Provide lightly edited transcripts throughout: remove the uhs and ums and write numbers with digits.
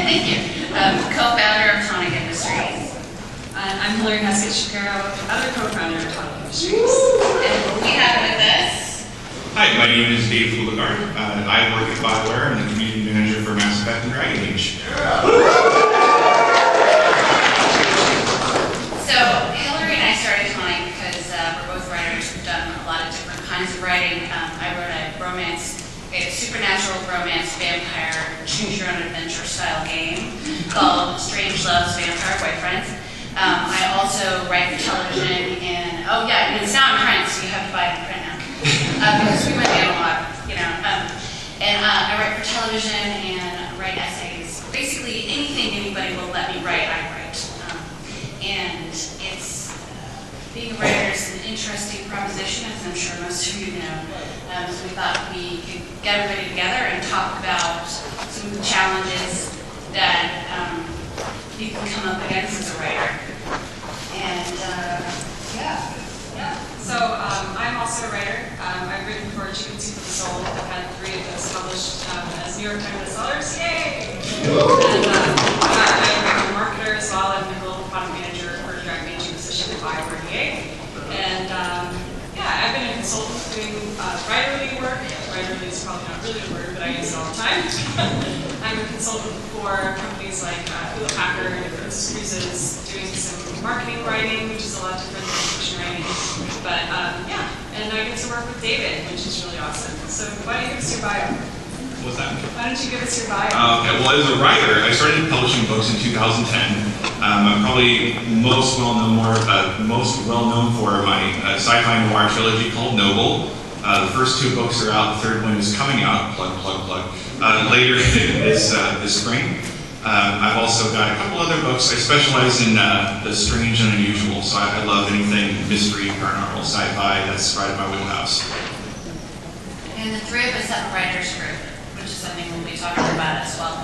Thank you. Co-founder of Tonic Industries. I'm Hilary, Heskett, Shapiro, other co-founder of Tonic Industries. And we have with us... Hi, my name is Dave Fuligard. I work at BioWare. I'm the community manager for Mass Effect and Dragon Age. So, Hilary and I started Tonic because we're both writers. We've done a lot of different kinds of writing. I wrote a romance, a supernatural romance vampire choose-your-own-adventure style game called Strange Love's Vampire Boyfriends. I also write for television and, oh yeah, and it's now in print, so you have to buy it in print now. Because we might be on a lot, you know. And I write for television and write essays. Basically, anything anybody will let me write, I write. And it's, being a writer is an interesting proposition, as I'm sure most of you know. So we thought we could get everybody together and talk about some of the challenges that you can come up against as a writer. And yeah. So I'm also a writer. I've written for Chicken Soup for the Soul. I've had 3 of those published as New York Times bestsellers. Yay! And I'm a marketer as well. I'm the global product manager for Dragon Age position at BioWare. And yeah, I've been a consultant doing writerly work. Writerly is probably not really a word, but I use it all the time. I'm a consultant for companies like Hilary and Cruises, doing some marketing writing, which is a lot different than fiction writing. But yeah, and I get to work with David, which is really awesome. So why don't you give us your bio? What's that? Why don't you give us your bio? Okay, well, as a writer, I started publishing books in 2010. I'm probably most well known for my sci-fi noir trilogy called Noble. The first 2 books are out. The 3rd one is coming out. Plug. Later this spring. I've also got a couple other books. I specialize in the strange and unusual, so I love anything mystery, paranormal, sci-fi. That's right in my wheelhouse. And the 3 of us have a writer's group, which is something we'll be talking about as well.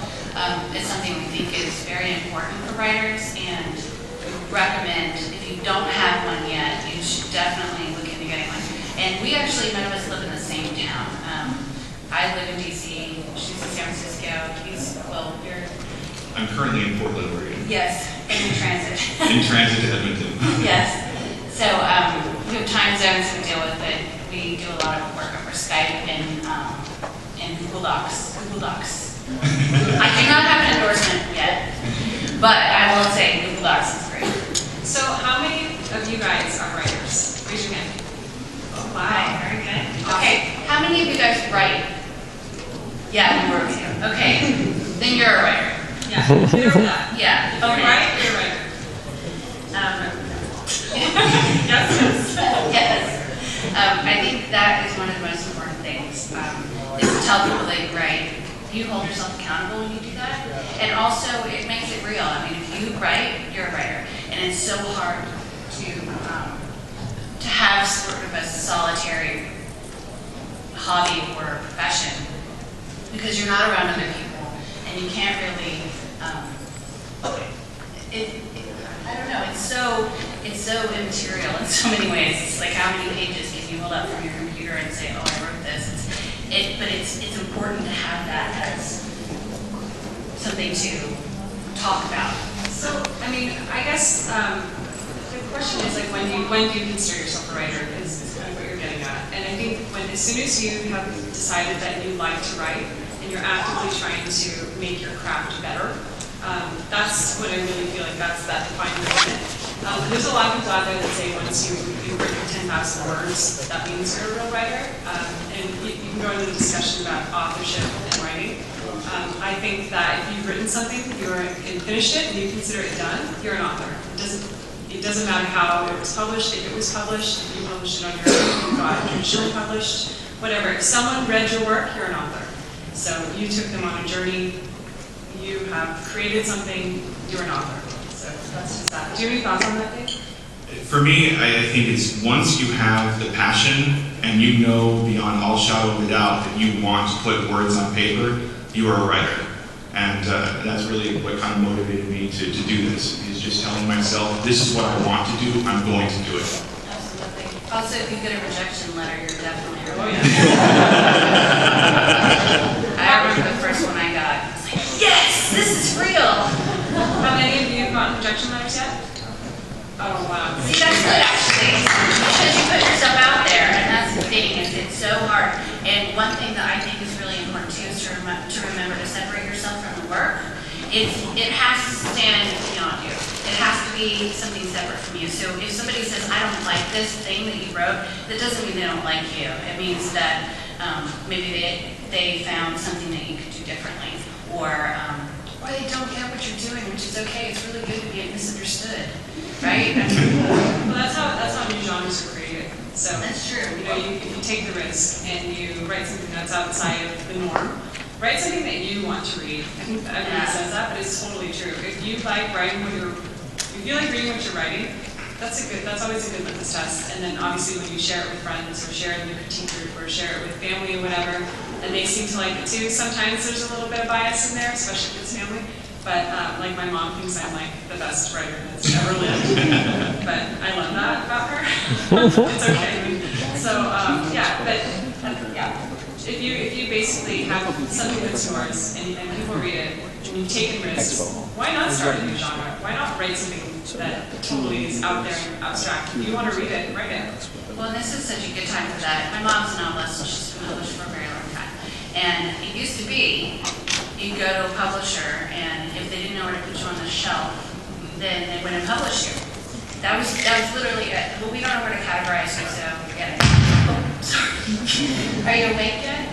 It's something we think is very important for writers, and we recommend, if you don't have one yet, you should definitely look into getting one. And we actually, none of us live in the same town. I live in DC, she's in San Francisco, you're... I'm currently in Portland, Oregon. Yes, in transit. In transit to Edmonton. Yes. So we have time zones we deal with, but we do a lot of work over Skype and Google Docs. I do not have an endorsement yet, but I will say Google Docs is great. So how many of you guys are writers? Raise your hand. Oh, wow, very good. Okay, how many of you guys write? Yeah, you were. Okay, then you're a writer. Yeah, clear with that. Yeah. If you're right, you're a writer. Yes. I think that is one of the most important things, is to tell people that you write. You hold yourself accountable when you do that. And also, it makes it real. I mean, if you write, you're a writer. And it's so hard to have sort of a solitary hobby or profession, because you're not around other people, and you can't really, I don't know, it's so immaterial in so many ways. It's like, how many pages can you hold up from your computer and say, oh, I wrote this? But it's important to have that as something to talk about. So, I mean, I guess the question is, like, when do you consider yourself a writer is kind of what you're getting at. And I think as soon as you have decided that you like to write and you're actively trying to make your craft better, that's when I really feel like that's that defining moment. There's a lot of people out there that say once you've written 10,000 words, that means you're a real writer. And you can go into the discussion about authorship and writing. I think that if you've written something and finished it and you consider it done, you're an author. It doesn't matter how it was published, if it was published, if you published it on your own, you got it traditionally published, whatever. If someone read your work, you're an author. So you took them on a journey, you have created something, you're an author. So that's just that. Do you have any thoughts on that, Dave? For me, I think it's once you have the passion and you know beyond all shadow of a doubt that you want to put words on paper, you are a writer. And that's really what kind of motivated me to do this, is just telling myself, this is what I want to do, I'm going to do it. Absolutely. Also, if you get a rejection letter, you're definitely a writer. I remember the first one I got. I was like, yes, this is real. rejection letters yet? Oh, wow. See, that's good actually, because you put yourself out there, and that's the thing, is it's so hard. And one thing that I think is really important too is to remember to separate yourself from the work. It has to stand beyond you. It has to be something separate from you. So if somebody says, I don't like this thing that you wrote, that doesn't mean they don't like you. It means that maybe they found something that you could do differently, or they don't get what you're doing, which is okay. It's really good to be misunderstood, right? Well, that's how new genres are created. So That's true. You know, if you take the risk and you write something that's outside of the norm, write something that you want to read. I think that everyone says that, but it's totally true. If you like writing if you like reading what you're writing, that's always a good litmus test. And then obviously when you share it with friends or share it in a critique group or share it with family or whatever, and they seem to like it too, sometimes there's a little bit of bias in there, especially if it's family. But like my mom thinks I'm like the best writer that's ever lived. But I love that about her. It's okay. So if you basically have something that's yours and people read it and you've taken risks, why not start a new genre? Why not write something that totally is out there and abstract? If you want to read it, write it. Well, this is such a good time for that. My mom's a novelist, and she's been published for a very long time. And it used to be, you'd go to a publisher, and if they didn't know where to put you on the shelf, then they wouldn't publish you. That was literally it. Well, we don't know where to categorize you, so forget it. Oh, sorry. Are you awake yet?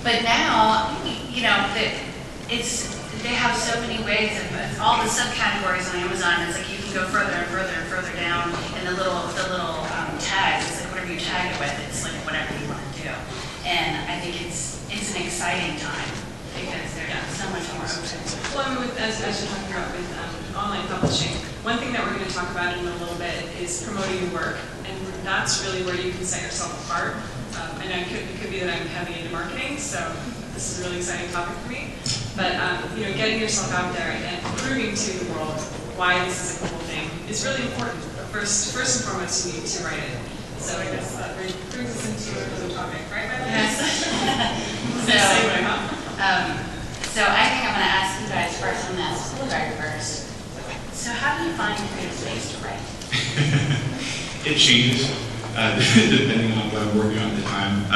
But now, you know, they have so many ways of all the subcategories on Amazon. It's like you can go further and further and further down, and the little tags. It's like whatever you tag it with, it's like whatever you want to do. And I think it's an exciting time because there's so much more open. Well, I mean, as you're talking about with online publishing, one thing that we're going to talk about in a little bit is promoting your work, and that's really where you can set yourself apart. I know it could be that I'm heavy into marketing, so this is a really exciting topic for me. But you know, getting yourself out there and proving to the world why this is a cool thing is really important. But first and foremost, you need to write it. So I guess that brings us into another topic, right? Yes. So I think I'm going to ask you guys first. I'm going to ask Hilary first. So how do you find creative space to write? It changes depending on what I'm working on at the time.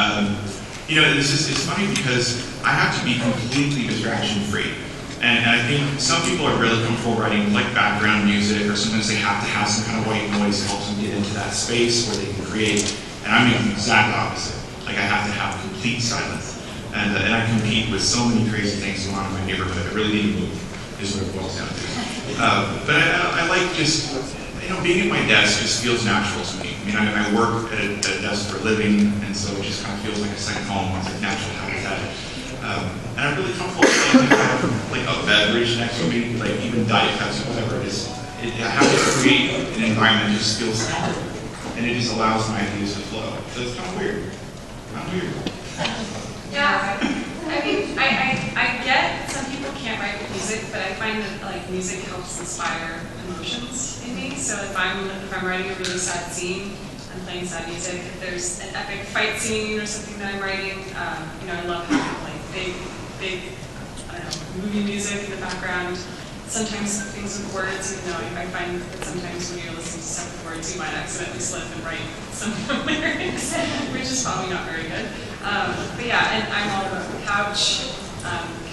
You know, it's funny because I have to be completely distraction free. And I think some people are really comfortable writing like background music, or sometimes they have to have some kind of white noise to help them get into that space where they can create. And I'm the exact opposite. Like I have to have complete silence. And I compete with so many crazy things going on in my neighborhood. I really need to move, is what it boils down to. But I like just, you know, being at my desk just feels natural to me. I mean, I work at a desk for a living, and so it just kind of feels like a second home. It's like natural habitat. And I'm really comfortable with like a beverage next to me, like even Diet Pepsi, whatever it is. I have to create an environment that just feels comfortable, and it just allows my ideas to flow. So it's kind of weird. Yeah, I mean, I get some people can't write with music, but I find that like music helps inspire emotions in me. So if I'm writing a really sad scene, I'm playing sad music. If there's an epic fight scene or something that I'm writing, you know, I love having like big, I don't know, movie music in the background. Sometimes things with words, you know, I find that sometimes when you're listening to stuff with words, you might accidentally slip and write some lyrics, which is probably not very good. But yeah, and I'm all about the couch,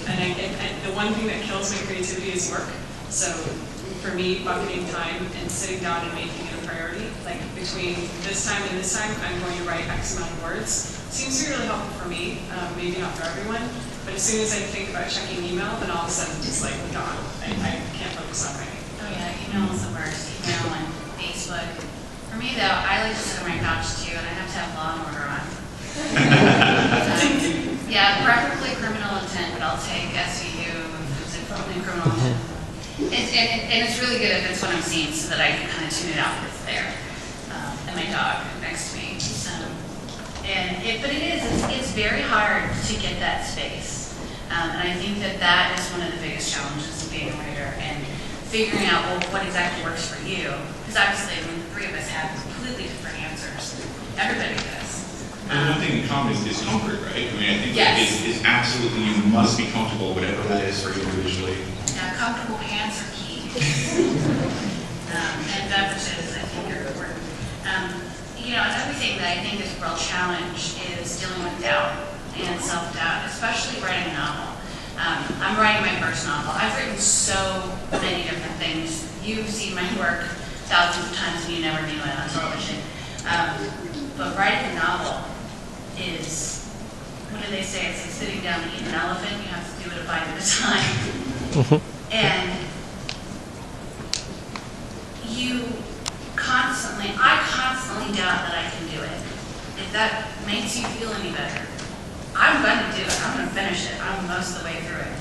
and the one thing that kills my creativity is work. So for me, bucketing time and sitting down and making it a priority, like between this time and this time, I'm going to write X amount of words. Seems to be really helpful for me, maybe not for everyone, but as soon as I think about checking email, then all of a sudden it's like gone. I can't focus on writing. Oh yeah, email is the worst. Email and Facebook. For me though, I like to sit on my couch too, and I have to have Law and Order on. Yeah, preferably Criminal Intent, but I'll take SVU if it's only Criminal Intent. And it's really good if it's what I'm seeing, so that I can kind of tune it out if it's there. And my dog next to me. But it's very hard to get that space. And I think that is one of the biggest challenges of being a writer and figuring out what exactly works for you. Because obviously, the three of us have completely different answers. Everybody does. And one thing in common is comfort, right? I mean, I think yes. it's absolutely, you must be comfortable whatever that is for you individually. comfortable pants are key. And beverages, I think, are important. Another thing that I think is a real challenge is dealing with doubt and self-doubt, especially writing a novel. I'm writing my first novel. I've written so many different things. You've seen my work thousands of times and you never knew it on television. But writing a novel is, what do they say? It's like sitting down to eat an elephant. You have to do it a bite at a time. And I constantly doubt that I can do it. If that makes you feel any better, I'm going to do it. I'm going to finish it. I'm most of the way through it.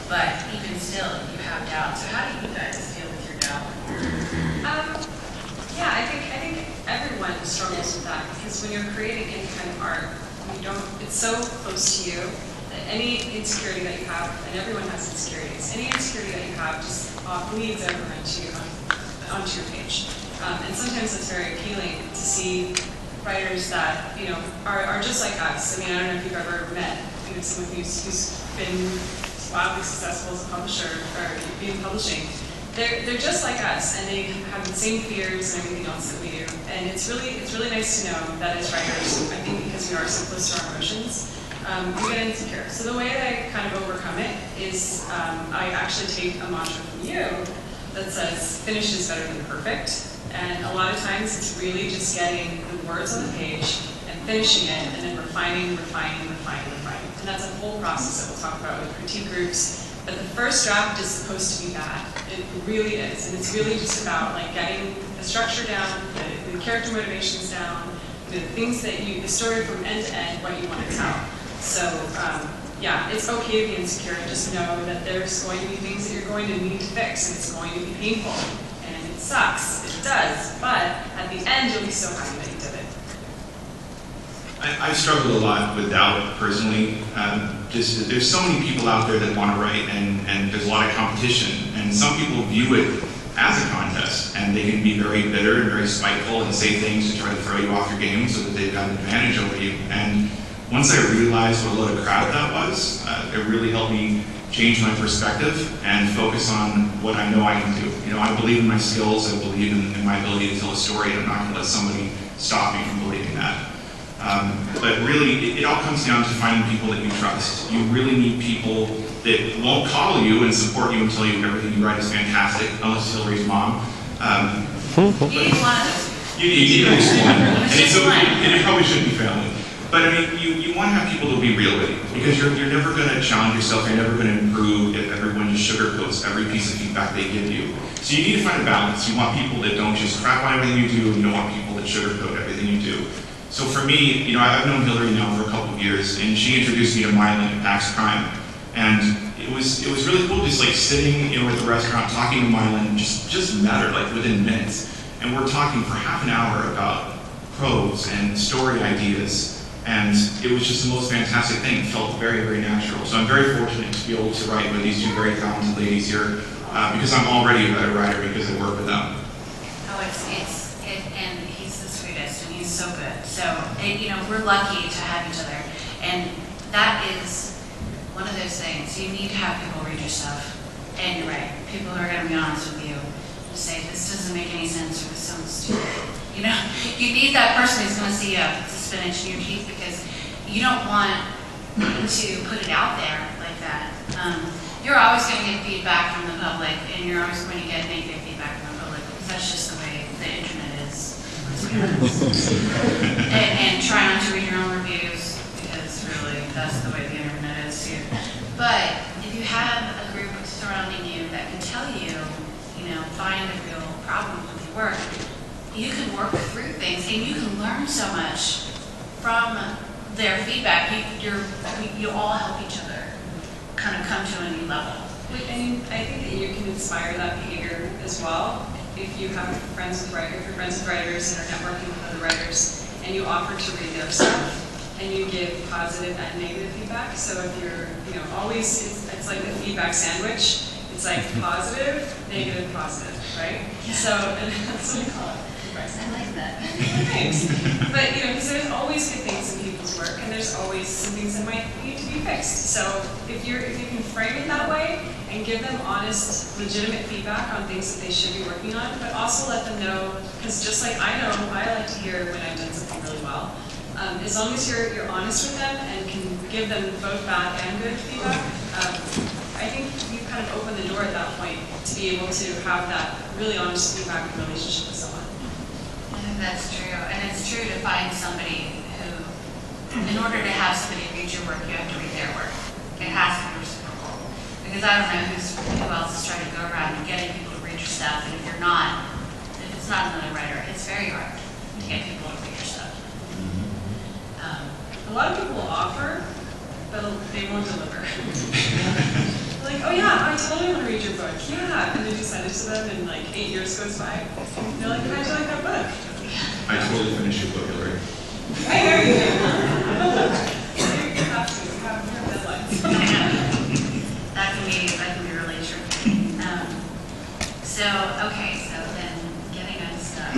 But even still, you have doubt. So how do you guys deal with your doubt? Yeah, I think everyone struggles with that because when you're creating any kind of art, it's so close to you that any insecurity that you have, and everyone has insecurities, any insecurity that you have just bleeds over onto your page. And sometimes it's very appealing to see writers that are just like us. I mean, I don't know if you've ever met someone who's been wildly successful as a publisher or in publishing. They're just like us, and they have the same fears and everything else that we do. And it's really nice to know that as writers, I think because we are so close to our emotions, we get insecure. So the way that I kind of overcome it is I actually take a mantra from you that says, finished is better than perfect. And a lot of times it's really just getting the words on the page and finishing it and then refining. And that's a whole process that we'll talk about with critique groups. But the first draft is supposed to be bad. It really is. And it's really just about like getting the structure down, the character motivations down, the things the story from end to end, what you want to tell. So yeah, it's okay to be insecure and just know that there's going to be things that you're going to need to fix and it's going to be painful. And it sucks, it does, but at the end you'll be so happy that you did it. I've struggled a lot with doubt personally. There's so many people out there that want to write and there's a lot of competition. And some people view it as a contest and they can be very bitter and very spiteful and say things to try to throw you off your game so that they've got an advantage over you. And once I realized what a load of crap that was, it really helped me change my perspective and focus on what I know I can do. I believe in my skills, I believe in my ability to tell a story, and I'm not going to let somebody stop me from believing that. But really, it all comes down to finding people that you trust. You really need people that won't coddle you and support you and tell you everything you write is fantastic, unless it's Hilary's mom. You need one. You need at least one. And it probably shouldn't be family. But I mean, you want to have people to be real with you, because you're never going to challenge yourself, you're never going to improve if everyone just sugarcoats every piece of feedback they give you. So you need to find a balance. You want people that don't just crap on everything you do, and you don't want people that sugarcoat everything you do. So for me, I've known Hilary now for a couple of years, and she introduced me to Miellyn at PAX Prime. And it was really cool just like sitting at the restaurant talking to Miellyn, just met her like within minutes. And we're talking for half an hour about prose and story ideas. And it was just the most fantastic thing. It felt very, very natural. So I'm very fortunate to be able to write with these two very talented ladies here, because I'm already a better writer because I work with them. Oh, and he's the sweetest, and he's so good. So, we're lucky to have each other. And that is one of those things. You need to have people read your stuff. And you're right. People who are going to be honest with you. Just say, this doesn't make any sense, or this sounds stupid. You need that person who's going to see a spinach in your teeth, because you don't want to put it out there like that. You're always going to get feedback from the public, and you're always going to get negative feedback from the public, because that's just the way the internet is. Let's be honest. and try not to read your own reviews, because really that's the way the internet is too. But if you have a group surrounding you that can tell you, find a real problem with your work, you can work through things, and you can learn so much from their feedback. You all help each other kind of come to a new level. And I think that you can inspire that behavior as well. If you have friends with writers and are networking with other writers, and you offer to read their stuff, and you give positive and negative feedback. So if you're, always, it's like the feedback sandwich. It's like positive, negative, positive, right? Yeah. So, and that's what I call it. surprised. I like that. Thanks. But because there's always good things in people's work, and there's always some things that might need to be fixed. So if you can frame it that way and give them honest, legitimate feedback on things that they should be working on, but also let them know, because just like I know, I like to hear when I've done something really well. As long as you're honest with them and can give them both bad and good feedback, I think you kind of open the door at that point to be able to have that really honest feedback and relationship with someone. I think that's true. And it's true to find somebody who, in order to have somebody read your work, you have to read their work. It has to be reciprocal. Because I don't know who else is trying to go around and getting people to read your stuff. And if it's not another writer, it's very hard to get people to read your stuff. A lot of people will offer, but they won't deliver. Like, oh yeah, I totally want to read your book. Yeah, and then you send it to them, and like 8 years goes by. They're like, how'd you like that book? I totally finished your book, Hilary. Hey, there you go. You have to. You have deadlines. That can be really tricky. Okay, so then getting unstuck.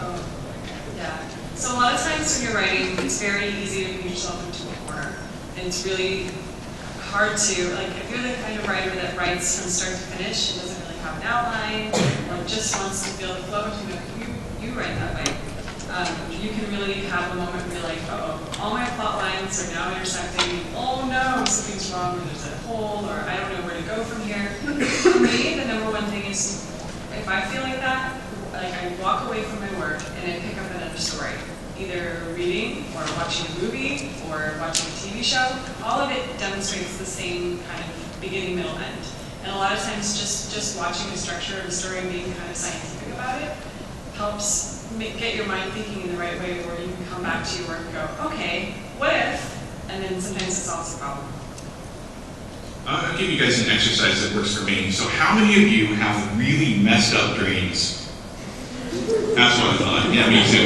Oh, yeah. So a lot of times when you're writing, it's very easy to put yourself into a corner. And it's really hard to, like, if you're the kind of writer that writes from start to finish and doesn't really have an outline, or just wants to feel the flow, you write that way. You can really have a moment where you're like, uh-oh, all my plot lines are now intersecting. Oh no, something's wrong, or there's a hole, or I don't know where to go from here. For me, the number one thing is, if I feel like that, like I walk away from my work and I pick up another story. Either reading, or watching a movie, or watching a TV show. All of it demonstrates the same kind of beginning, middle, end. And a lot of times just watching the structure of the story and being kind of scientific about it helps get your mind thinking in the right way, where you can come back to your work and go, okay, what if? And then sometimes it solves the problem. I'll give you guys an exercise that works for me. So how many of you have really messed up dreams? That's what I thought. Yeah, me too.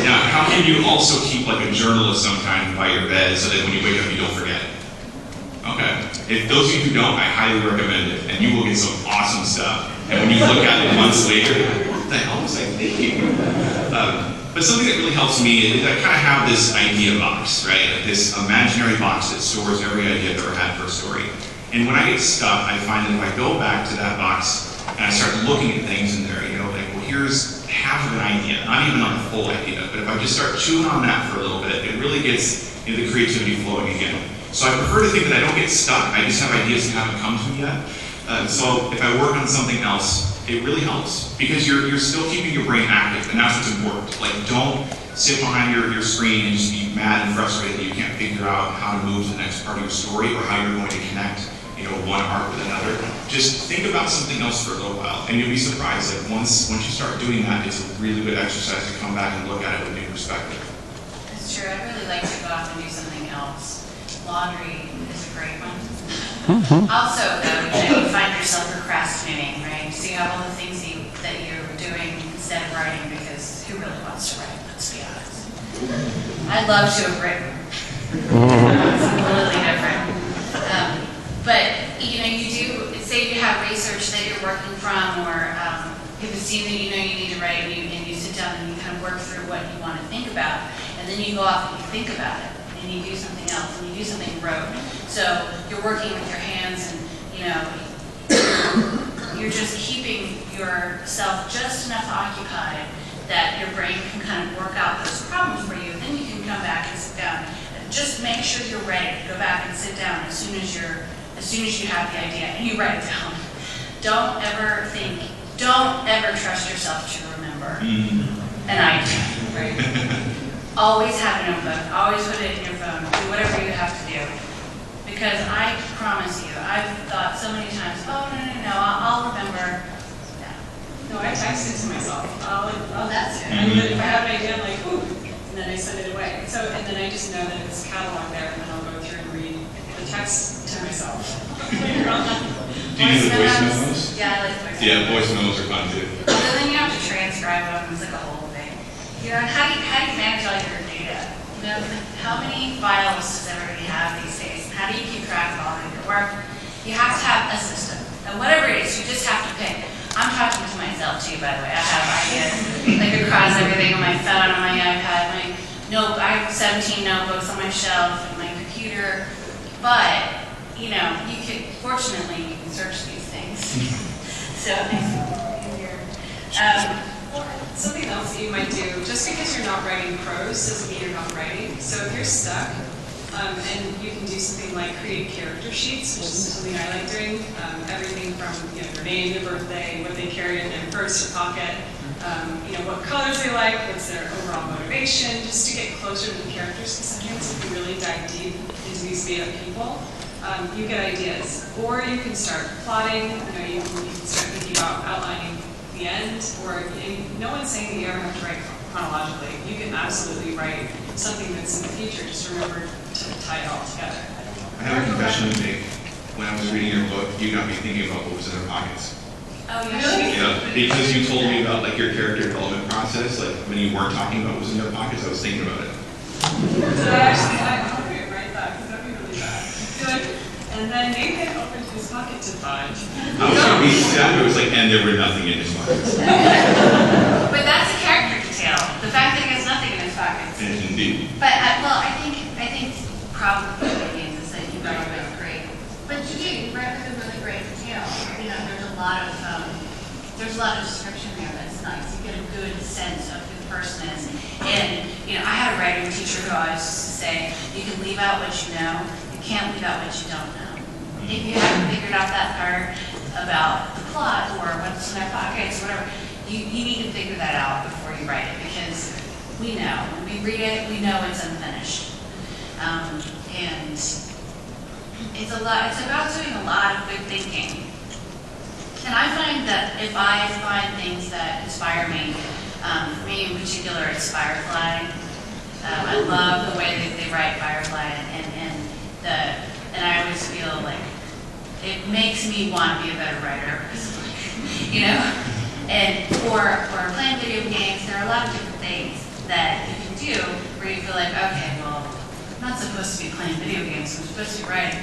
Now, how can you also keep like a journal of some kind by your bed so that when you wake up you don't forget? Okay. If those of you who don't, I highly recommend it, and you will get some awesome stuff. And when you look at it months later, what the hell was I thinking? But something that really helps me is I kind of have this idea box, right? Like this imaginary box that stores every idea I've ever had for a story. And when I get stuck, I find that if I go back to that box and I start looking at things in there, like, well, here's half of an idea, not even like a full idea, but if I just start chewing on that for a little bit, it really gets the creativity flowing again. So I prefer to think that I don't get stuck, I just have ideas that haven't come to me yet. So if I work on something else, it really helps, because you're still keeping your brain active, and that's what's important. Like, don't sit behind your screen and just be mad and frustrated that you can't figure out how to move to the next part of your story or how you're going to connect one arc with another. Just think about something else for a little while, and you'll be surprised. Like once you start doing that, it's a really good exercise to come back and look at it with new perspective. That's true. I really like to go off and do something else. Laundry is a great one. Also, though, you find yourself procrastinating, right? So you have all the things that you're doing instead of writing, because who really wants to write? Let's be honest. I'd love to have written. It's completely different. But you do, say you have research that you're working from, or you have a scene that you need to write, and you sit down and you kind of work through what you want to think about, and then you go off and you think about it, and you do something else, and you do something rote. So you're working with your hands, and you're just keeping yourself just enough occupied that your brain can kind of work out those problems for you. Then you can come back and sit down. And just make sure you're ready to go back and sit down as soon as you have the idea, and you write it down. Don't ever trust yourself to remember an idea. Right? Always have a notebook, always put it in your phone, do whatever you have to do. Because I promise you, I've thought so many times, oh, no, I'll remember. No, I text it to myself. That's good. And then if I have an idea, I'm like, ooh, and then I send it away. And then I just know that it's cataloged there, and then I'll go through and read the text to myself. Do you do the voice memos? Yeah, I like voice memos. Yeah, voice memos are fun too. So then you have to transcribe them. It's like a whole thing. How do you manage all your data? How many files does everybody have these days? How do you keep track of all of your work? You have to have a system. And whatever it is, you just have to pick. I'm talking to myself too, by the way. I have ideas like across everything on my phone, on my iPad, I have 17 notebooks on my shelf and my computer. But, you fortunately, you can search these things. So, something else that you might do, just because you're not writing prose doesn't mean you're not writing. So if you're stuck, and you can do something like create character sheets, which is something I like doing. Everything from their name, their birthday, what they carry in their purse or pocket, what colors they like, what's their overall motivation, just to get closer to the characters. Because sometimes if you really dive deep into these made-up people, you get ideas. Or you can start plotting. You can start thinking about outlining the end. Or no one's saying that you ever have to write chronologically. You can absolutely write something that's in the future. Just remember to tie it all together. I have a confession to make. When I was reading your book, you got me thinking about what was in their pockets. Oh, really? Yeah, because you told me about your character development process. When you weren't talking about what was in their pockets, I was thinking about it. So actually, I can't write that because that'd be really bad. And then Nathan opened his pocket to find. It was and there were nothing in his pockets. But that's a character detail. The fact that he has nothing in his pockets. Indeed. But I think probably the games is that you write with great. But you write with a really great detail. There's a lot of description there that's nice. You get a good sense of who the person is. And I had a writing teacher who always used to say, you can leave out what you know. You can't leave out what you don't know. If you haven't figured out that part about the plot or what's in their pockets or whatever, you need to figure that out before you write it, because we know. When we read it, we know it's unfinished. And it's about doing a lot of good thinking. And I find that if I find things that inspire me, for me in particular, it's Firefly. I love the way that they write Firefly, and I always feel like it makes me want to be a better writer. Or playing video games. There are a lot of different things that you can do where you feel like, okay, well, I'm not supposed to be playing video games, I'm supposed to be writing.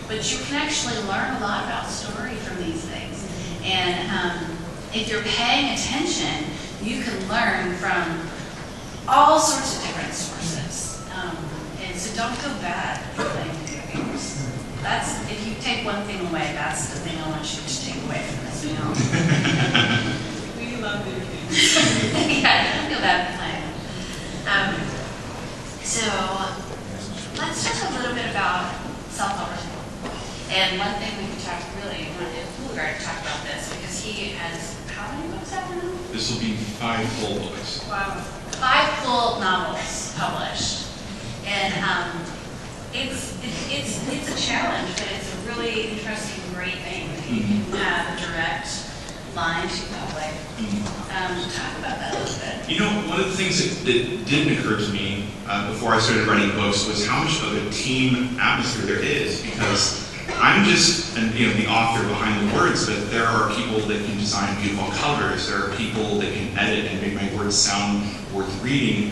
But you can actually learn a lot about story from these things. And if you're paying attention, you can learn from all sorts of different sources. And so don't feel bad for playing video games. If you take one thing away, that's the thing I want you to take away from this film. We love video games. Yeah, don't feel bad for playing. So let's talk a little bit about self-publishing. And one thing we can talk really, Hilary talk about this, because he has, how many books out now? This will be 5 full books. Wow. 5 full novels published. And it's a challenge, but it's a really interesting, great thing that you can have a direct line to public. Talk about that a little bit. One of the things that didn't occur to me before I started writing books was how much of a team atmosphere there is, because I'm just the author behind the words, but there are people that can design beautiful covers. There are people that can edit and make my words sound worth reading.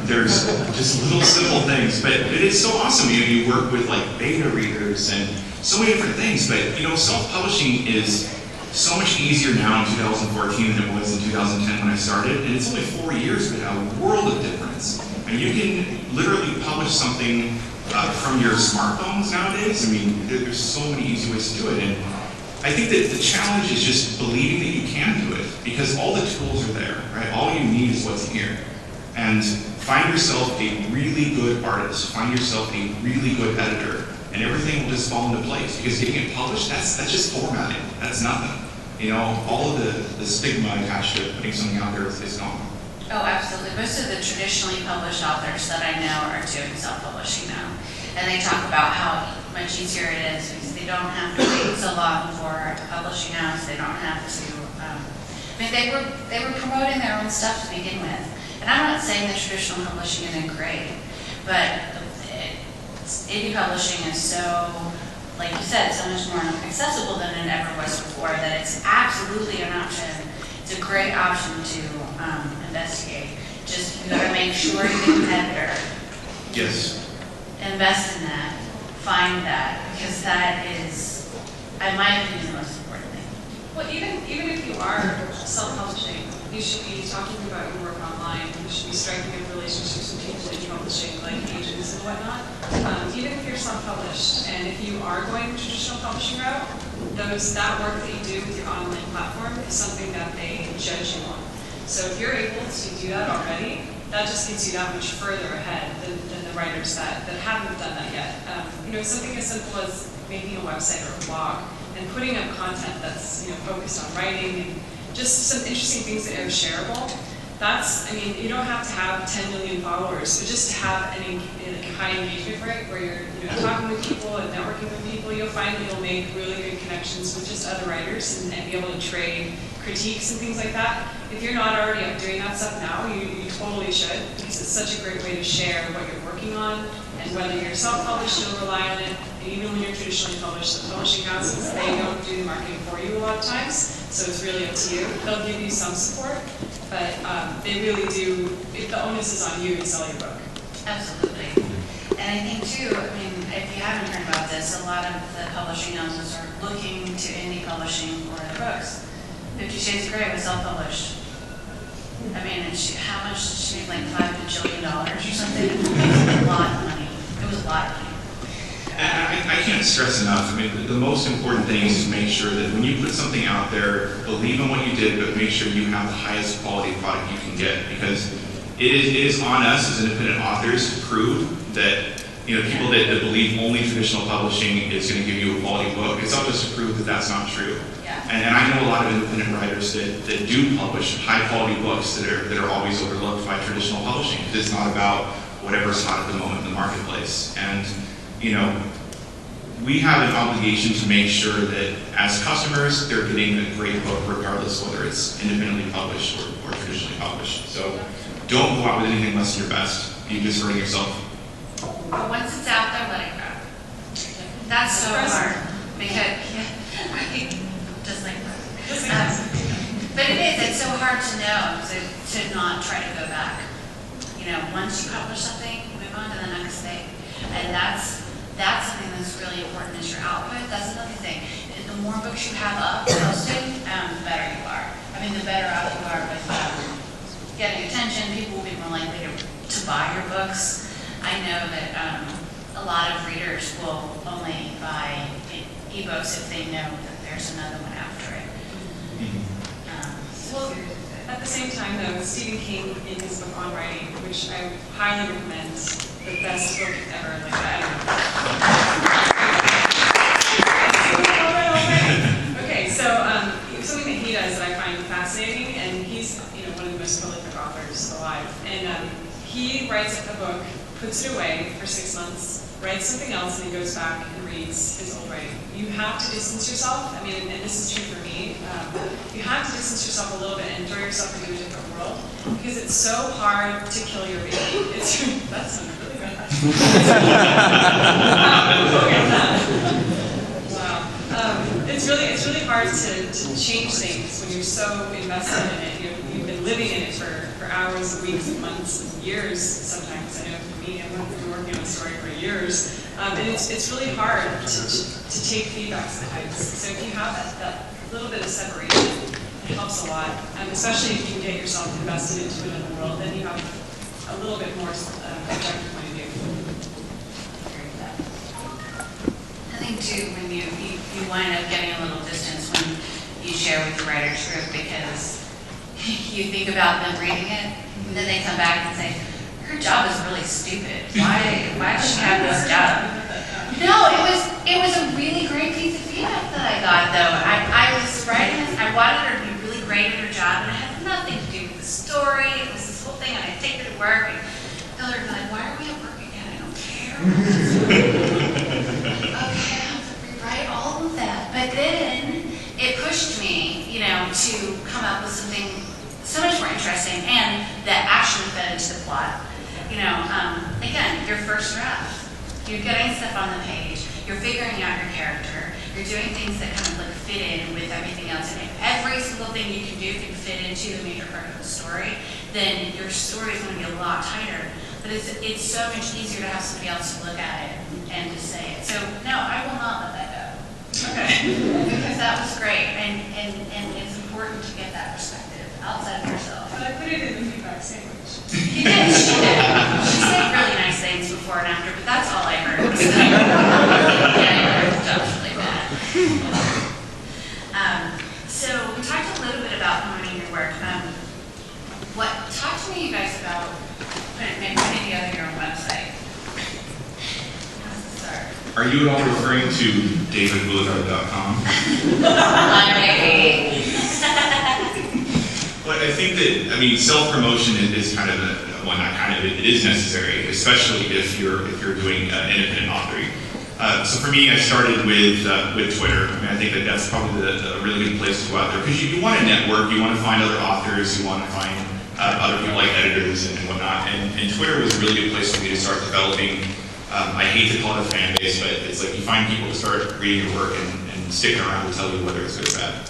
There's just little simple things, but it is so awesome. You work with beta readers and so many different things. But self-publishing is so much easier now in 2014 than it was in 2010 when I started, and it's only 4 years, but a world of difference. And you can literally publish something from your smartphones nowadays. There's so many easy ways to do it. And I think that the challenge is just believing that you can do it, because all the tools are there, right? All you need is what's here. And find yourself a really good artist, find yourself a really good editor, and everything will just fall into place. Because getting it published, that's just formatting. That's nothing. All of the stigma attached to putting something out there is gone. Oh, absolutely. Most of the traditionally published authors that I know are doing self-publishing now. And they talk about how much easier it is because they don't have to wait so long for a publishing house. They don't have to, they were promoting their own stuff to begin with. And I'm not saying that traditional publishing isn't great, but indie publishing is so, like you said, so much more accessible than it ever was before, that it's absolutely an option. It's a great option to investigate. Just you gotta make sure you get an editor. Yes. Invest in that. Find that, because that is, in my opinion, the most important thing. Well, even if you are self-publishing, you should be talking about your work online. You should be striking up relationships with people in publishing, like agents and whatnot. Even if you're self-published, and if you are going the traditional publishing route, that work that you do with your online platform is something that they judge you on. So if you're able to do that already, that just gets you that much further ahead than the writers that haven't done that yet. Something as simple as making a website or a blog and putting up content that's focused on writing and just some interesting things that are shareable. You don't have to have 10 million followers, but just to have a high engagement rate where you're talking with people and networking with people, you'll find that you'll make really good connections with just other writers and be able to trade critiques and things like that. If you're not already doing that stuff now, you totally should, because it's such a great way to share what you're working on, and whether you're self-published, you'll rely on it, and even when you're traditionally published, the publishing houses, they don't do the marketing for you a lot of times, so it's really up to you. They'll give you some support, but they really do, the onus is on you to sell your book. Absolutely. And I think too, if you haven't heard about this, a lot of the publishing houses are looking to indie publishing for their books. 50 Shades of Grey was self-published. How much did she make? Like $5 bajillion or something? It was a lot of money. It was a lot of money. And I can't stress enough, the most important thing is to make sure that when you put something out there, believe in what you did, but make sure you have the highest quality product you can get, because it is on us as independent authors to prove that people that believe only traditional publishing is going to give you a quality book. It's up to us to prove that that's not true. Yeah. And I know a lot of independent writers that do publish high quality books that are always overlooked by traditional publishing. It's not about whatever's hot at the moment in the marketplace. And we have an obligation to make sure that as customers, they're getting a great book regardless whether it's independently published or traditionally published. So don't go out with anything less than your best. You're just hurting yourself. But once it's out there, let it go. That's so hard. Because, just like that. But it's so hard to know, to not try to go back. Once you publish something, move on to the next thing. And that's something that's really important is your output. That's another thing. The more books you have up posted, the better you are. The better out you are with getting attention. People will be more likely to buy your books. I know that a lot of readers will only buy ebooks if they know that there's another one after it. Well, at the same time, though, Stephen King in his book on writing, which I highly recommend, the best book ever. Okay, so something that he does that I find fascinating, and he's one of the most prolific authors alive, and he writes a book, puts it away for 6 months, writes something else, and he goes back and reads his old writing. You have to distance yourself. And this is true for me. You have to distance yourself a little bit and throw yourself into a different world, because it's so hard to kill your baby. That sounded really bad. Wow. It's really hard to change things when you're so invested in it. You've been living in it for hours, weeks, months, years sometimes. I know for me, I've been working on a story for years. And it's really hard to take feedback sometimes. So if you have that little bit of separation, it helps a lot. Especially if you can get yourself invested into another world, then you have a little bit more objective point of view. I think too, when you wind up getting a little distance when you share with the writer's group, because you think about them reading it, and then they come back and say, her job is really stupid. Why does she have this job? No, it was a really great piece of feedback that I got, though. I was writing this, I wanted her to be really great at her job, and it had nothing to do with the story. It was this whole thing, and I'd take her to work, and tell her, like, why are we at work again? I don't care. Okay, I have to rewrite all of that. But then it pushed me, to come up with something so much more interesting, and that actually fed into the plot. Again, your first draft. You're getting stuff on the page. You're figuring out your character. You're doing things that kind of fit in with everything else. And if every single thing you can do can fit into the major part of the story, then your story is going to be a lot tighter. But it's so much easier to have somebody else to look at it and to say it. So no, I will not let that go. Okay. Because because that was great, and it's important to get that perspective outside of yourself. But I put it in the feedback sandwich. You did, she did. She said really nice things before and after, but that's all I heard. So, yeah, that was really bad. So we talked a little bit about promoting your work. Talk to me, you guys, about putting together your own website. How does it start? Are you at all referring to davidboulevard.com? Maybe. Well, I think that, self-promotion is kind of it is necessary, especially if you're doing independent authoring. So for me, I started with Twitter. I think that's probably a really good place to go out there, because you want to network, you want to find other authors, you want to find other people like editors and whatnot. And Twitter was a really good place for me to start developing. I hate to call it a fan base, but it's like you find people to start reading your work and sticking around to tell you whether it's good or bad.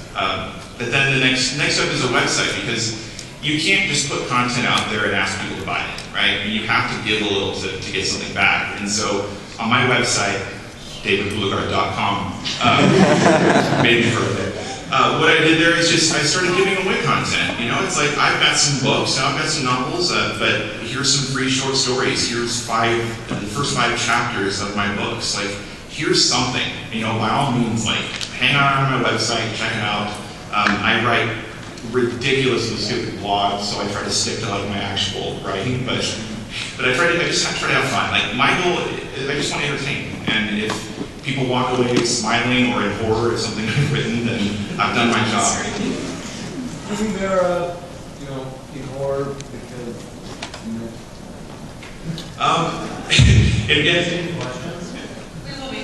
But then the next step is a website, because you can't just put content out there and ask people to buy it, right? You have to give a little to get something back. And so on my website, davidboulevard.com, made me for a bit. What I did there is I started giving away content. It's like, I've got some books, I've got some novels, but here's some free short stories. Here's the first 5 chapters of my books. Like, here's something. By all means, like, hang out on my website, check it out. I write ridiculously stupid blogs, so I try to stick to like my actual writing, but I just try to have fun. Like, my goal is I just want to entertain, and if people walk away smiling or in horror at something I've written, then I've done my job. Isn't there a, in horror because, Any questions? Yeah, we will be.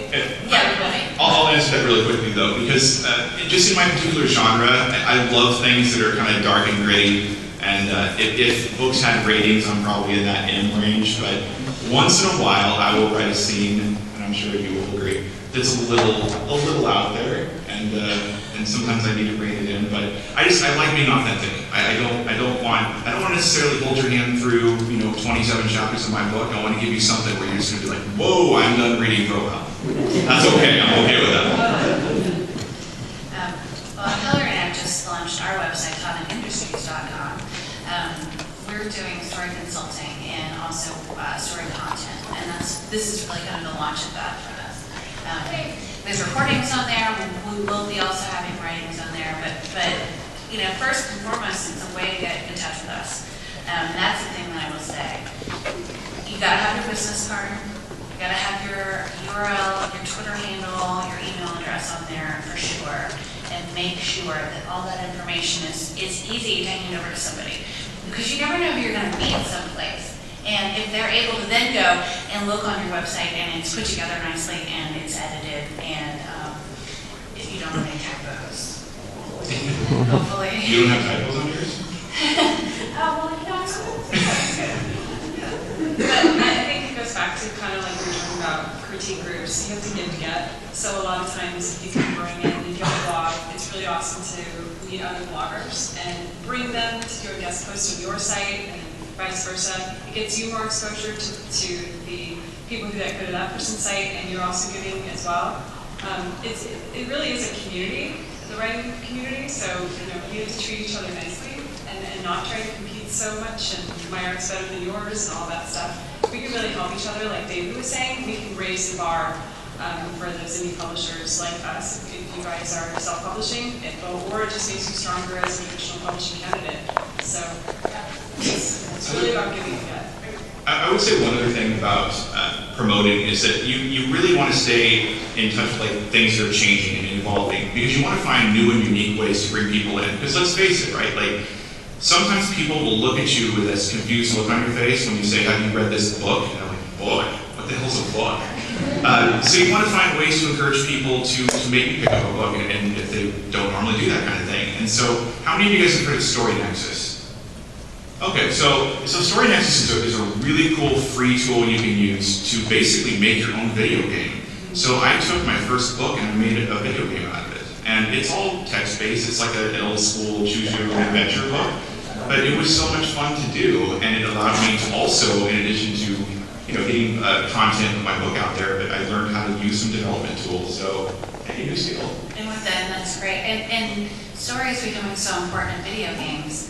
I'll answer that really quickly though, because just in my particular genre, I love things that are kind of dark and gritty. And if books had ratings, I'm probably in that M range. But once in a while, I will write a scene, and I'm sure you will agree, that's a little out there, and sometimes I need to rein it in. But I like being authentic. I don't want to necessarily hold your hand through 27 chapters of my book. I want to give you something where you're just going to be like, whoa, I'm done reading for a while. That's okay. I'm okay with that. Well, Hilary and I have just launched our website, tonicindustries.com. We're doing story consulting and also story content, and this is really kind of the launch of that for us. There's recordings on there. We will be also having writings on there, but first and foremost, it's a way to get in touch with us. And that's the thing that I will say. You gotta have your business card. You gotta have your URL, your Twitter handle, your email address on there for sure, and make sure that all that information is easy to hand over to somebody, because you never know who you're gonna meet someplace. And if they're able to then go and look on your website and it's put together nicely and it's edited, and if you don't have any typos, hopefully. You don't have typos on yours? But I think it goes back to kind of like we were talking about critique groups. You have to give to get. So a lot of times if you can bring in, if you have a blog, it's really awesome to meet other bloggers and bring them to do a guest post on your site, and vice versa. It gets you more exposure to the people who go to that person's site, and you're also giving as well. It really is a community, the writing community, so we have to treat each other nicely and not try to compete so much, and my art's better than yours and all that stuff. We can really help each other, like David was saying. We can raise the bar for those indie publishers like us, if you guys are self-publishing, or it just makes you stronger as a traditional publishing candidate. So it's really about giving and get. I would say one other thing about promoting is that you really want to stay in touch with like things that are changing and evolving, because you want to find new and unique ways to bring people in. Because let's face it, right? Like, sometimes people will look at you with this confused look on your face when you say, "Have you read this book?" And they're like, "Boy, what the hell's a book?" So you want to find ways to encourage people to maybe pick up a book, and if they don't normally do that kind of thing. And so, how many of you guys have heard of Story Nexus? Okay, so Story Nexus is a really cool free tool you can use to basically make your own video game. So I took my first book and I made a video game out of it. And it's all text-based. It's like an old school choose your own adventure book. But it was so much fun to do, and it allowed me to also, in addition to getting content of my book out there, but I learned how to use some development tools. So New skill. And with that, that's great. And stories becoming so important in video games.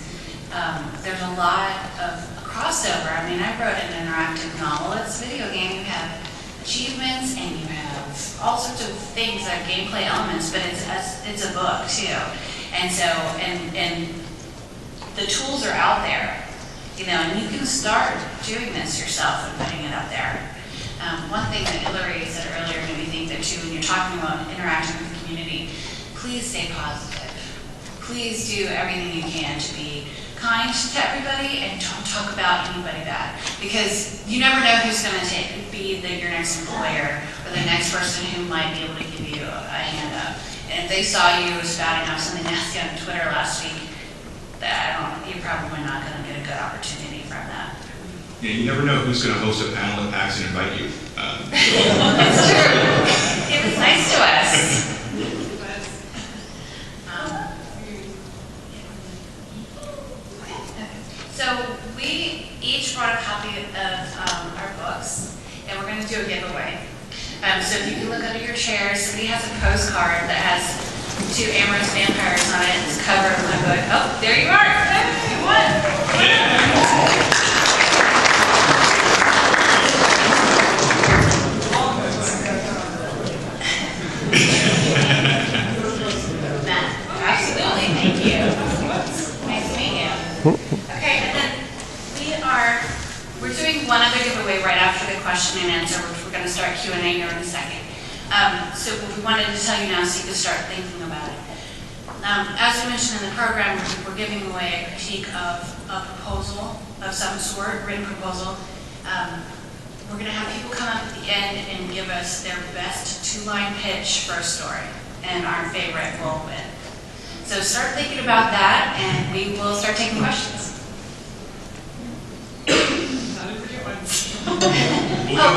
There's a lot of crossover. I mean, I wrote an interactive novel. It's a video game. You have achievements and you have all sorts of things, like gameplay elements, but it's a book too. And so, and the tools are out there, you know, and you can start doing this yourself and putting it up there. One thing that Hilary said earlier made me think that too, when you're talking about interacting with the community, please stay positive. Please do everything you can to be kind to everybody and don't talk about anybody bad, because you never know who's going to be your next employer or the next person who might be able to give you a hand up. And if they saw you spouting off something nasty on Twitter last week, you're probably not going to get a good opportunity from that. Yeah, you never know who's going to host a panel at PAX and invite you. It's true. It was nice to us. So we each brought a copy of our books, and we're going to do a giveaway. So if you can look under your chair, somebody has a postcard that has 2 amorous vampires on it. It's the cover of my book. Oh, there you are. You won. Matt, absolutely. Thank you. Nice to meet you. Okay, and then we're doing one other giveaway right after the question and answer, which we're going to start Q&A here in a second. So we wanted to tell you now so you can start thinking about it. As we mentioned in the program, we're giving away a critique of a proposal of some sort, written proposal. We're going to have people come up at the end and give us their best 2-line pitch for a story, and our favorite will win. So start thinking about that, and we will start taking questions. Oh, come on,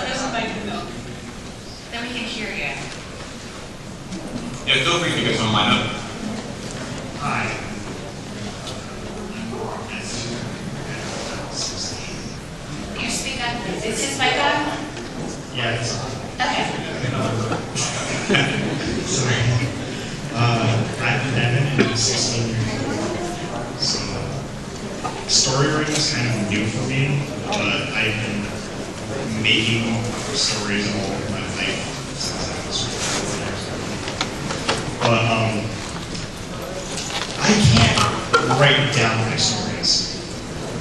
there's a mic in the middle. Then we can hear you. Yeah, feel free to get someone lined up. Hi. Can you speak up? Is his mic on? Yeah, it's on. Okay. Sorry. I've been in 16 years. So, story writing is kind of new for me, but I've been making stories all of my life since I was 14 years old. But I can't write down my stories.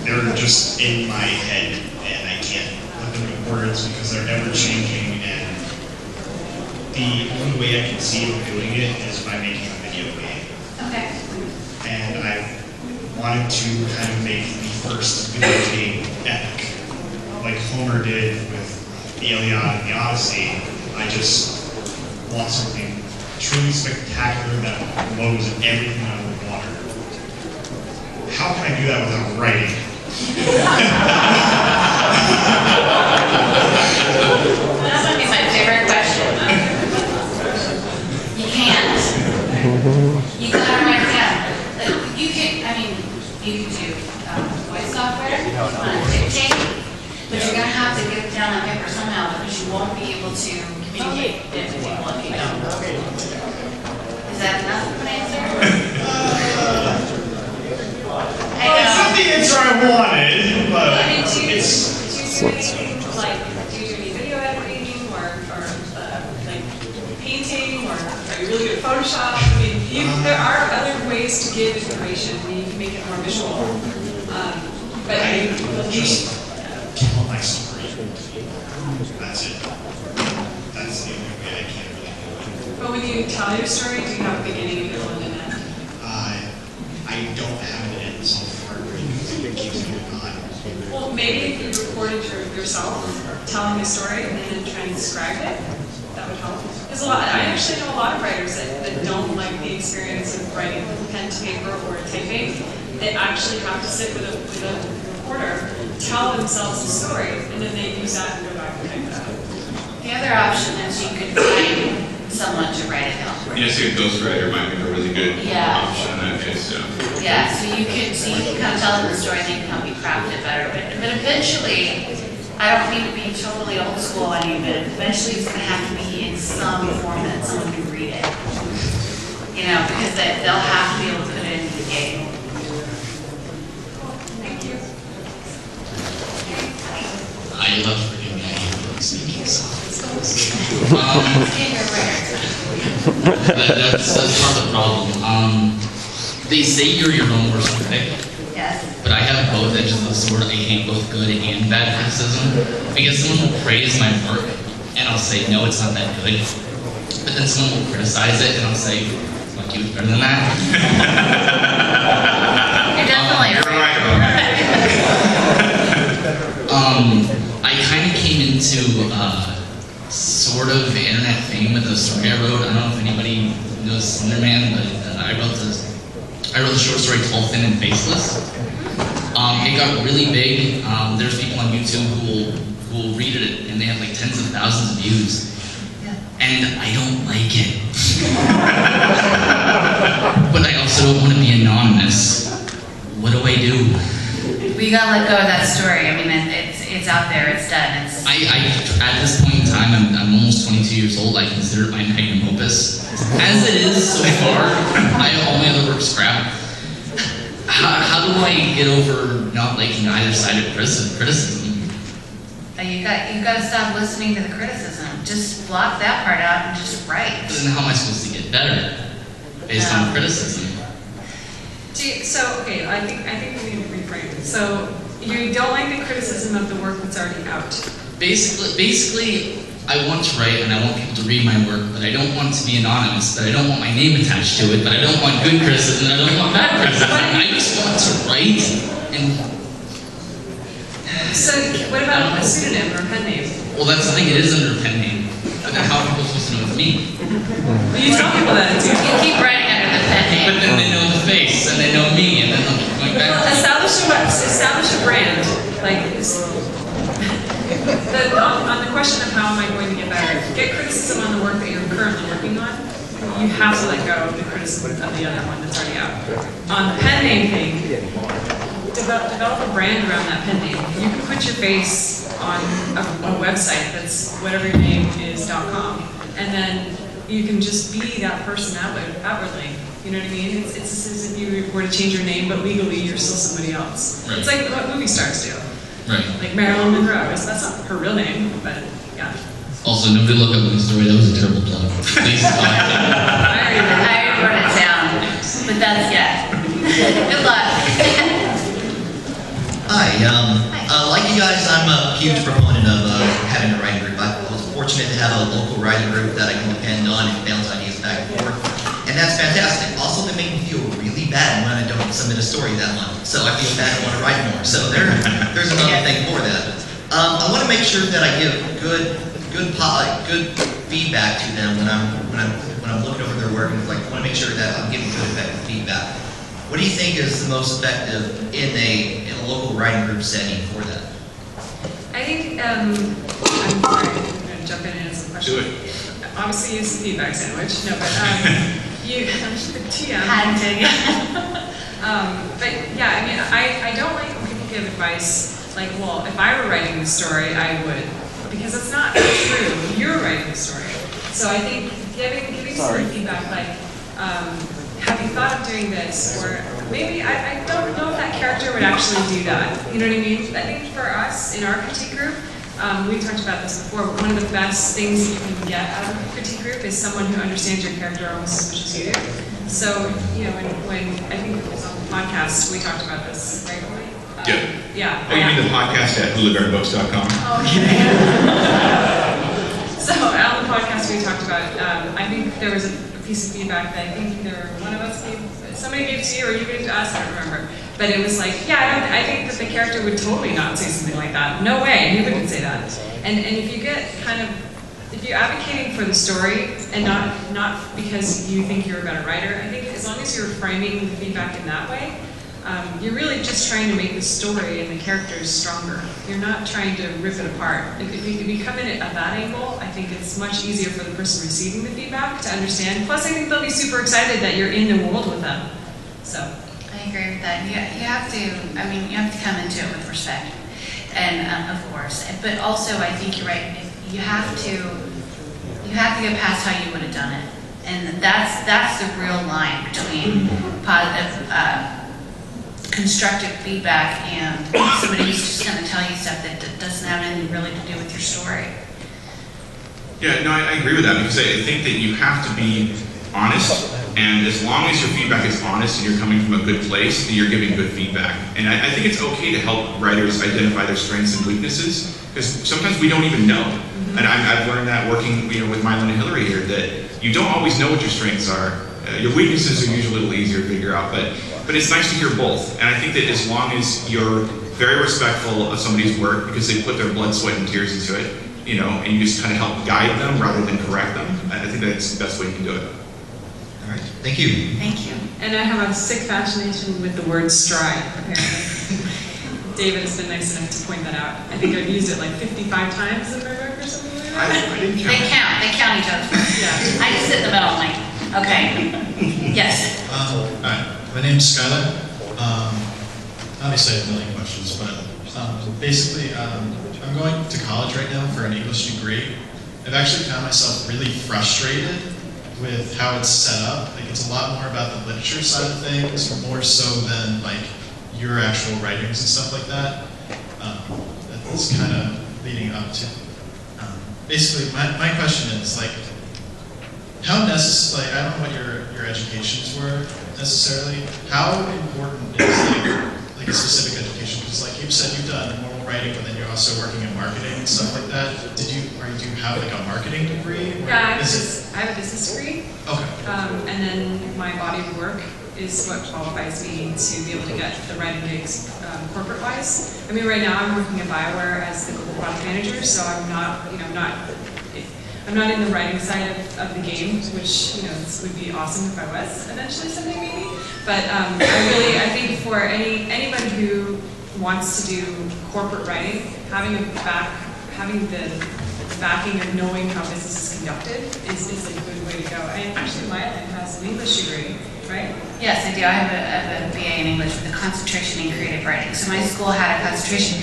They're just in my head, and I can't put them in words because they're ever changing, and the only way I can see of doing it is by making a video game. Okay. And I wanted to kind of make the first video game epic, like Homer did with the Iliad and the Odyssey. I just want something truly spectacular that blows everything out of the water. How can I do that without writing? That might be my favorite question. You can't. You gotta write it down. Like, you can do voice software, you want to dictate, but you're gonna have to get it down on paper somehow because you won't be able to communicate with people if you don't. Is that enough of an answer? It's not the answer I wanted, but I mean, do you do any video editing or like painting, or are you really good at Photoshop? I mean, there are other ways to give information and you can make it more visual. But I just tell my story. That's it. That's the only way I can really do it. But when you tell your story, do you have a beginning, middle, and an end? I don't have an end so far. It keeps me on. Well, maybe if you recorded yourself telling a story and then try and describe it, that would help. Because I actually know a lot of writers that don't like the experience of writing pen to paper or typing. They actually have to sit with a reporter, tell themselves a story, and then they use that and go back and type it out. The other option is you could find someone to write it down for you. Yeah, so a ghostwriter might be a really good option in that case. Yeah, so you can kind of tell them the story and they can help you craft it better. But eventually, I don't mean to be totally old school on you, but eventually it's going to have to be in some form that someone can read it. You know, because they'll have to be able to put it into the game. Thank you. I love freaking public speaking, so. That's part of the problem. They say you're your own worst critic, Yes. but I have both edges of the sword. I hate both good and bad criticism, because someone will praise my work, and I'll say, no, it's not that good. But then someone will criticize it, and I'll say, fuck you, it's better than that. You're definitely You're right about that. I kind of came into sort of internet fame with a story I wrote. I don't know if anybody knows Slenderman, but I wrote the short story Tall, Thin, and Faceless. It got really big. There's people on YouTube who will read it, and they have like tens of thousands of views. And I don't like it. But I also don't want to be anonymous. What do I do? Well, you gotta let go of that story. I mean, it's out there. It's done. It's. I at this point in time, I'm almost 22 years old. I consider it my magnum opus. As it is so far, all my other work's crap. How do I get over not liking either side of criticism? You got to stop listening to the criticism. Just block that part out and just write. But then how am I supposed to get better based on criticism? Okay, I think we need to reframe it. So you don't like the criticism of the work that's already out. Basically, I want to write and I want people to read my work, but I don't want to be anonymous, but I don't want my name attached to it, but I don't want good criticism, and I don't want bad criticism. I just want to write and... So what about a pseudonym or a pen name? Well, that's the thing, it is under a pen name. But then how are people supposed to know it's me? Well, you tell people that too. You keep writing under the pen name. But then they know the face, and they know me, and then they'll keep going back. Well, establish a brand. Like, on the question of how am I going to get better, get criticism on the work that you're currently working on. You have to let go of the criticism of the other one that's already out. On the pen name thing, develop a brand around that pen name. You can put your face on a website that's whatever your name is.com, and then you can just be that person outwardly. You know what I mean? It's as if you were to change your name, but legally you're still somebody else. Right. It's like what movie stars do. Right. Like Marilyn Monroe. That's not her real name, but yeah. Also, nobody look up my story. That was a terrible plug. Please stop. I already wrote it down. But that's, yeah. Good luck. Hi, like you guys, I'm a huge proponent of having a writing group. I was fortunate to have a local writing group that I can depend on and bounce ideas back and forth, and that's fantastic. Also, they make me feel really bad when I don't submit a story that month, so I feel bad and want to write more. So there's another thing for that. I want to make sure that I give good feedback to them when I'm looking over their work, and I want to make sure that I'm giving good effective feedback. What do you think is the most effective in a local writing group setting for that? I think, I'm sorry, I'm going to jump in and answer the question. Do it. Obviously use the feedback sandwich, no, but I'm the TM. Had to. But yeah, I mean, I don't like when people give advice like, well, if I were writing the story, I would, because it's not true. You're writing the story. So I think giving some feedback like, have you thought of doing this? Or maybe, I don't know if that character would actually do that. You know what I mean? I think for us, in our critique group, we talked about this before, but one of the best things that you can get out of a critique group is someone who understands your character almost as much as you do. So, you know, when I think it was on the podcast, we talked about this, right? Yeah. Oh, you mean the podcast at boulevardbooks.com? Okay. So on the podcast we talked about, I think there was a piece of feedback that I think one of us somebody gave to you or you gave to us, I don't remember. But it was like, yeah, I think that the character would totally not say something like that. No way, he wouldn't say that. And if you get kind of, if you're advocating for the story and not because you think you're a better writer, I think as long as you're framing the feedback in that way, you're really just trying to make the story and the characters stronger. You're not trying to rip it apart. If you come in at that angle, I think it's much easier for the person receiving the feedback to understand. Plus, I think they'll be super excited that you're in the world with them. So. I agree with that. You have to come into it with respect, and of course. But also, I think you're right. You you have to get past how you would have done it. And that's the real line between positive, constructive feedback and somebody who's just going to tell you stuff that doesn't have anything really to do with your story. Yeah, no, I agree with that, because I think that you have to be honest, and as long as your feedback is honest and you're coming from a good place, then you're giving good feedback. And I think it's okay to help writers identify their strengths and weaknesses, because sometimes we don't even know. And I've learned that working, with Miellyn and Hilary here, that you don't always know what your strengths are. Your weaknesses are usually a little easier to figure out, but it's nice to hear both. And I think that as long as you're very respectful of somebody's work, because they put their blood, sweat, and tears into it, and you just kind of help guide them rather than correct them, I think that's the best way you can do it. All right, thank you. Thank you. And I have a sick fascination with the word stride, apparently. David has been nice enough to point that out. I think I've used it like 55 times in my book or something like that. I didn't They count each other. Yeah. I just sit in the middle, like, okay. Yes. Hi, my name's Skylar. Obviously I have a million questions, but basically I'm going to college right now for an English degree. I've actually found myself really frustrated with how it's set up. Like, it's a lot more about the literature side of things, more so than like your actual writings and stuff like that. That's kind of leading up to. Basically, my question is like, how necessary? Like, I don't know what your educations were necessarily. How important is like a specific education? Because like you said, you've done normal writing, but then you're also working in marketing and stuff like that. Do you have like a marketing degree? Yeah, I have a business degree. Okay. And then my body of work is what qualifies me to be able to get the writing gigs corporate-wise. I mean, right now I'm working at BioWare as the global product manager, so I'm not, I'm not in the writing side of the game, which, this would be awesome if I was eventually someday maybe. But I think for anybody who wants to do corporate writing, having the backing of knowing how business is conducted is a good way to go. And actually, Miellyn has an English degree, right? Yes, I do. I have a BA in English with a concentration in creative writing. So my school had a concentration.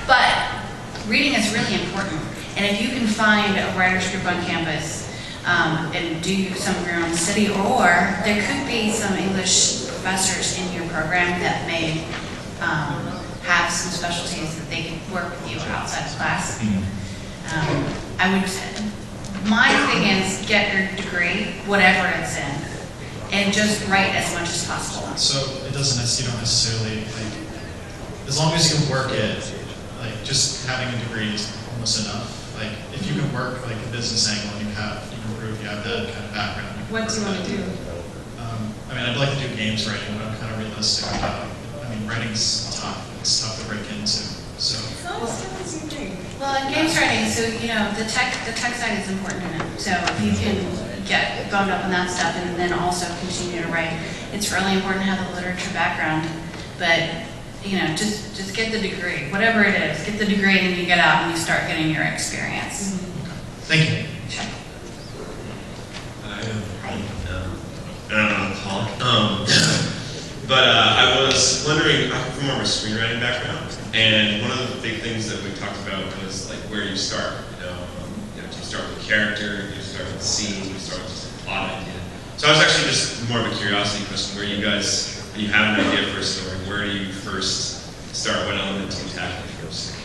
But reading is really important. And if you can find a writer's group on campus and do some of your own study, or there could be some English professors in your program that may have some specialties that they can work with you outside of class. My thing is get your degree, whatever it's in, and just write as much as possible. So it doesn't necessarily, you don't necessarily, like, as long as you can work it, like just having a degree is almost enough. Like if you can work like a business angle and you can prove you have that kind of background. What do you want to do? I'd like to do games writing, but I'm kind of realistic about it. Writing's tough. It's tough to break into. So. Well, in games writing, so the tech side is important in it. So if you can get boned up on that stuff and then also continue to write, it's really important to have the literature background. But just get the degree, whatever it is. Get the degree, and then you get out and you start getting your experience. Thank you. Sure. But I was wondering, I'm from more of a screenwriting background, and one of the big things that we talked about was like where you start. Do you start with a character? Do you start with a scene? Do you start with just a plot idea? So I was actually just more of a curiosity question. When you have an idea for a story, where do you first start? What element do you tackle first?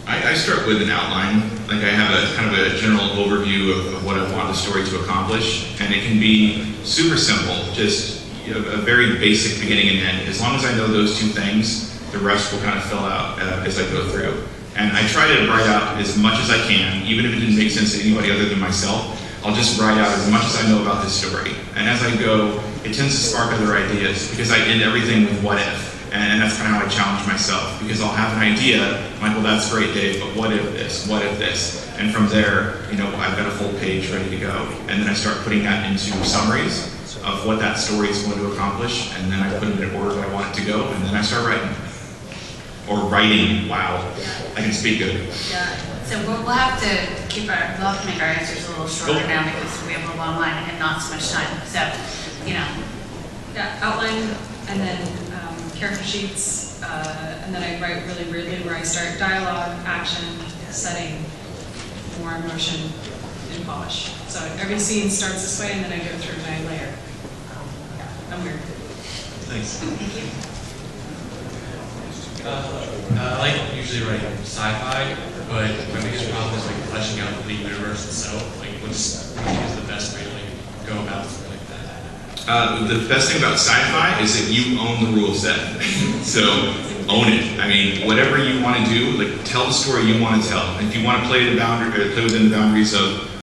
I start with an outline. Like I have a kind of a general overview of what I want the story to accomplish, and it can be super simple, just a very basic beginning and end. As long as I know those two things, the rest will kind of fill out as I go through. And I try to write out as much as I can, even if it didn't make sense to anybody other than myself. I'll just write out as much as I know about this story. And as I go, it tends to spark other ideas, because I end everything with what if. And that's kind of how I challenge myself, because I'll have an idea, I'm like, well, that's great, Dave, but what if this? What if this? And from there, I've got a full page ready to go. And then I start putting that into summaries of what that story is going to accomplish, and then I put it in order that I want it to go, and then I start writing. Or writing, wow, I can speak good. Yeah. So we'll have to make our answers a little shorter now, because we have a long line and not so much time. So, Yeah, outline, and then character sheets, and then I write really weirdly where I start dialogue, action, setting, more motion and polish. So every scene starts this way, and then I go through and I layer. I'm weird. Thanks. I like usually writing sci-fi, but my biggest problem is like fleshing out the universe itself. Like, what is the best way to like go about something like that? The best thing about sci-fi is that you own the rule set. So own it. I mean, whatever you want to do, like tell the story you want to tell. If you want to play within the boundaries of